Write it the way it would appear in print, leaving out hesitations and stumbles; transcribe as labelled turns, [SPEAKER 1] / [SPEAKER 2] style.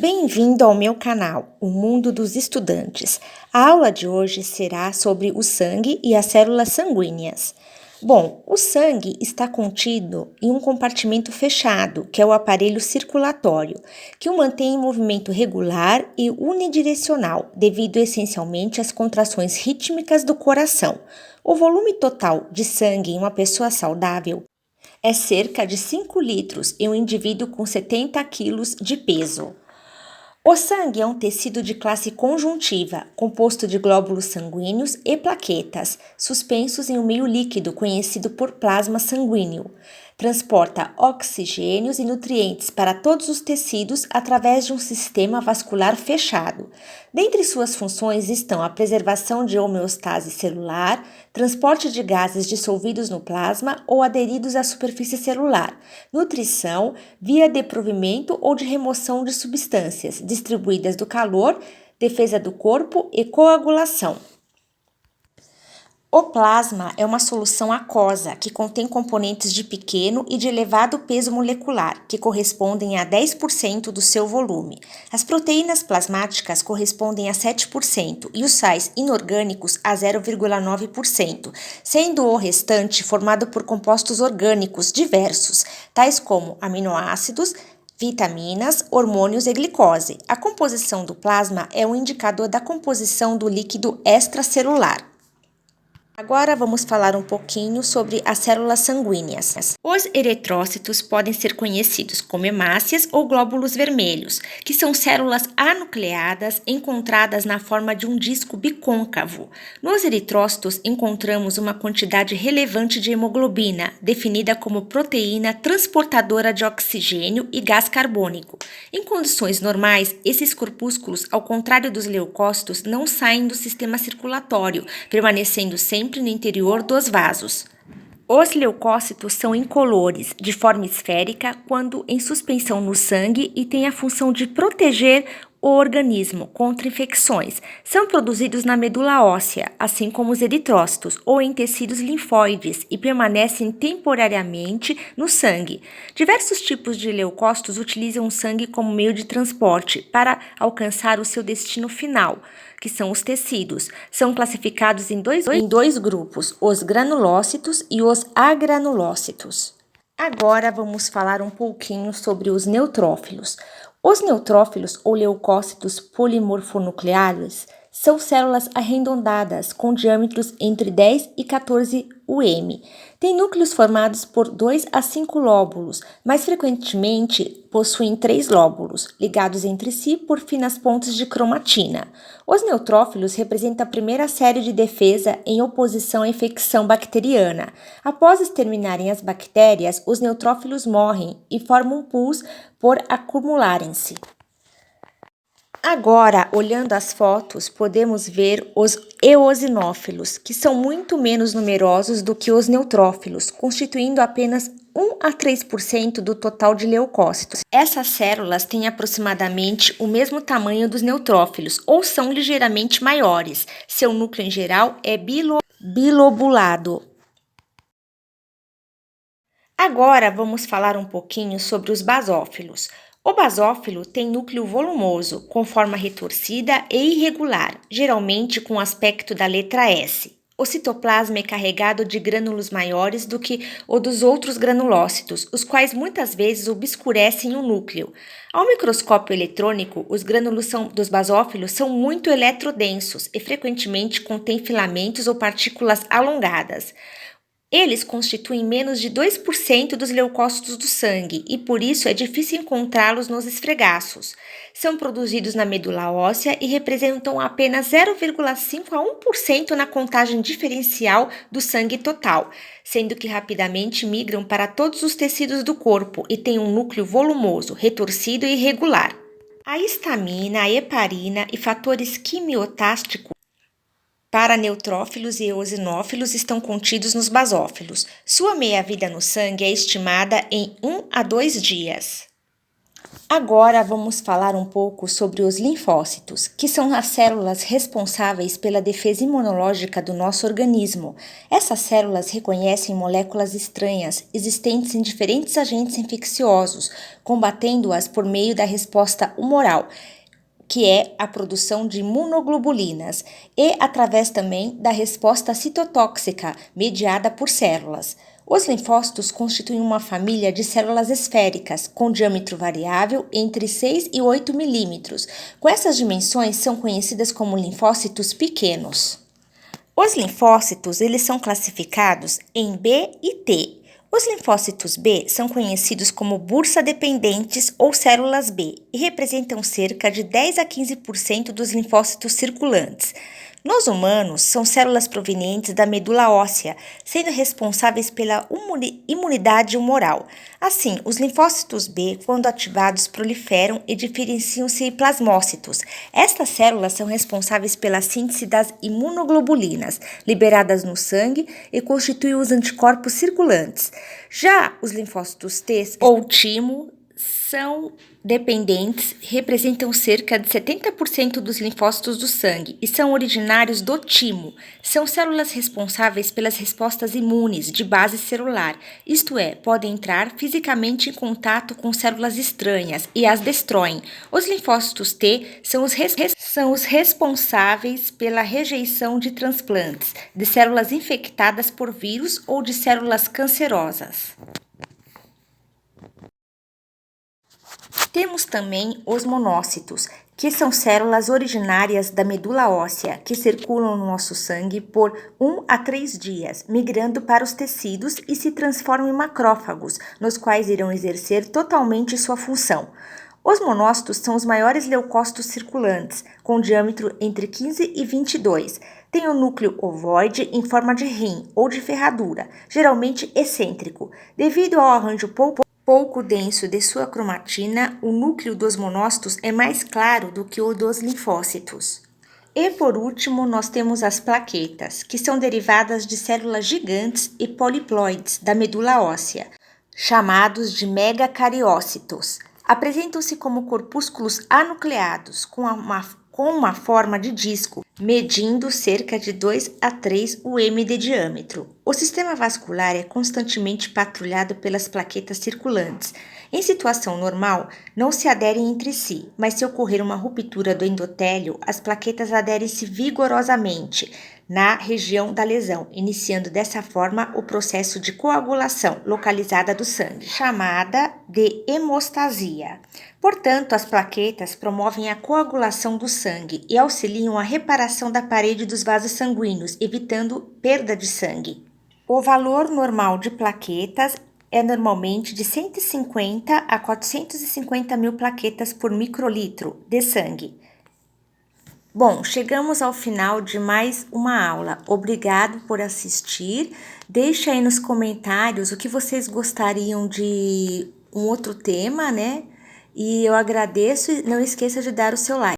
[SPEAKER 1] Bem-vindo ao meu canal, O Mundo dos Estudantes. A aula de hoje será sobre o sangue e as células sanguíneas. Bom, o sangue está contido em um compartimento fechado, que é o aparelho circulatório, que o mantém em movimento regular e unidirecional, devido essencialmente às contrações rítmicas do coração. O volume total de sangue em uma pessoa saudável é cerca de 5 litros em um indivíduo com 70 quilos de peso. O sangue é um tecido de classe conjuntiva, composto de glóbulos sanguíneos e plaquetas, suspensos em um meio líquido conhecido por plasma sanguíneo. Transporta oxigênios e nutrientes para todos os tecidos através de um sistema vascular fechado. Dentre suas funções estão a preservação de homeostase celular, transporte de gases dissolvidos no plasma ou aderidos à superfície celular, nutrição, via de provimento ou de remoção de substâncias, distribuídas do calor, defesa do corpo e coagulação. O plasma é uma solução aquosa que contém componentes de pequeno e de elevado peso molecular, que correspondem a 10% do seu volume. As proteínas plasmáticas correspondem a 7% e os sais inorgânicos a 0,9%, sendo o restante formado por compostos orgânicos diversos, tais como aminoácidos, vitaminas, hormônios e glicose. A composição do plasma é um indicador da composição do líquido extracelular. Agora vamos falar um pouquinho sobre as células sanguíneas. Os eritrócitos podem ser conhecidos como hemácias ou glóbulos vermelhos, que são células anucleadas encontradas na forma de um disco bicôncavo. Nos eritrócitos encontramos uma quantidade relevante de hemoglobina, definida como proteína transportadora de oxigênio e gás carbônico. Em condições normais, esses corpúsculos, ao contrário dos leucócitos, não saem do sistema circulatório, permanecendo sempre no interior dos vasos. Os leucócitos são incolores, de forma esférica, quando em suspensão no sangue e têm a função de proteger o organismo contra infecções. São produzidos na medula óssea, assim como os eritrócitos, ou em tecidos linfóides e permanecem temporariamente no sangue. Diversos tipos de leucócitos utilizam o sangue como meio de transporte para alcançar o seu destino final, que são os tecidos. São classificados em dois grupos, os granulócitos e os agranulócitos. Agora vamos falar um pouquinho sobre os neutrófilos. Os neutrófilos ou leucócitos polimorfonucleares são células arredondadas com diâmetros entre 10 e 14 UM. Têm núcleos formados por 2 a 5 lóbulos, mais frequentemente possuem 3 lóbulos, ligados entre si por finas pontes de cromatina. Os neutrófilos representam a primeira série de defesa em oposição à infecção bacteriana. Após exterminarem as bactérias, os neutrófilos morrem e formam pus por acumularem-se. Agora, olhando as fotos, podemos ver os eosinófilos, que são muito menos numerosos do que os neutrófilos, constituindo apenas 1 a 3% do total de leucócitos. Essas células têm aproximadamente o mesmo tamanho dos neutrófilos, ou são ligeiramente maiores. Seu núcleo em geral é bilobulado. Agora vamos falar um pouquinho sobre os basófilos. O basófilo tem núcleo volumoso, com forma retorcida e irregular, geralmente com o aspecto da letra S. O citoplasma é carregado de grânulos maiores do que o dos outros granulócitos, os quais muitas vezes obscurecem o núcleo. Ao microscópio eletrônico, os grânulos dos basófilos são muito eletrodensos e frequentemente contêm filamentos ou partículas alongadas. Eles constituem menos de 2% dos leucócitos do sangue e, por isso, é difícil encontrá-los nos esfregaços. São produzidos na medula óssea e representam apenas 0,5 a 1% na contagem diferencial do sangue total, sendo que rapidamente migram para todos os tecidos do corpo e têm um núcleo volumoso, retorcido e irregular. A histamina, a heparina e fatores quimiotásticos para neutrófilos e eosinófilos estão contidos nos basófilos. Sua meia-vida no sangue é estimada em 1 a 2 dias. Agora vamos falar um pouco sobre os linfócitos, que são as células responsáveis pela defesa imunológica do nosso organismo. Essas células reconhecem moléculas estranhas existentes em diferentes agentes infecciosos, combatendo-as por meio da resposta humoral, que é a produção de imunoglobulinas, e através também da resposta citotóxica, mediada por células. Os linfócitos constituem uma família de células esféricas, com diâmetro variável entre 6 e 8 milímetros. Com essas dimensões, são conhecidas como linfócitos pequenos. Os linfócitos eles são classificados em B e T. Os linfócitos B são conhecidos como bursa-dependentes ou células B e representam cerca de 10 a 15% dos linfócitos circulantes. Nos humanos, são células provenientes da medula óssea, sendo responsáveis pela imunidade humoral. Assim, os linfócitos B, quando ativados, proliferam e diferenciam-se em plasmócitos. Estas células são responsáveis pela síntese das imunoglobulinas, liberadas no sangue, e constituem os anticorpos circulantes. Já os linfócitos T ou timo são dependentes, representam cerca de 70% dos linfócitos do sangue e são originários do timo. São células responsáveis pelas respostas imunes de base celular, isto é, podem entrar fisicamente em contato com células estranhas e as destroem. Os linfócitos T são os responsáveis pela rejeição de transplantes de células infectadas por vírus ou de células cancerosas. Temos também os monócitos, que são células originárias da medula óssea, que circulam no nosso sangue por 1 a 3 dias, migrando para os tecidos e se transformam em macrófagos, nos quais irão exercer totalmente sua função. Os monócitos são os maiores leucócitos circulantes, com diâmetro entre 15 e 22. Tem o núcleo ovoide em forma de rim ou de ferradura, geralmente excêntrico. Devido ao arranjo pouco denso de sua cromatina, o núcleo dos monócitos é mais claro do que o dos linfócitos. E por último, nós temos as plaquetas, que são derivadas de células gigantes e poliploides da medula óssea, chamados de megacariócitos. Apresentam-se como corpúsculos anucleados, com uma forma de disco, medindo cerca de 2 a 3 m de diâmetro. O sistema vascular é constantemente patrulhado pelas plaquetas circulantes. Em situação normal, não se aderem entre si, mas se ocorrer uma ruptura do endotélio, as plaquetas aderem-se vigorosamente na região da lesão, iniciando dessa forma o processo de coagulação localizada do sangue, chamada de hemostasia. Portanto, as plaquetas promovem a coagulação do sangue e auxiliam a reparação da parede dos vasos sanguíneos, evitando perda de sangue. O valor normal de plaquetas é normalmente de 150 a 450 mil plaquetas por microlitro de sangue. Bom, chegamos ao final de mais uma aula. Obrigado por assistir. Deixe aí nos comentários o que vocês gostariam de um outro tema, né? E eu agradeço e não esqueça de dar o seu like.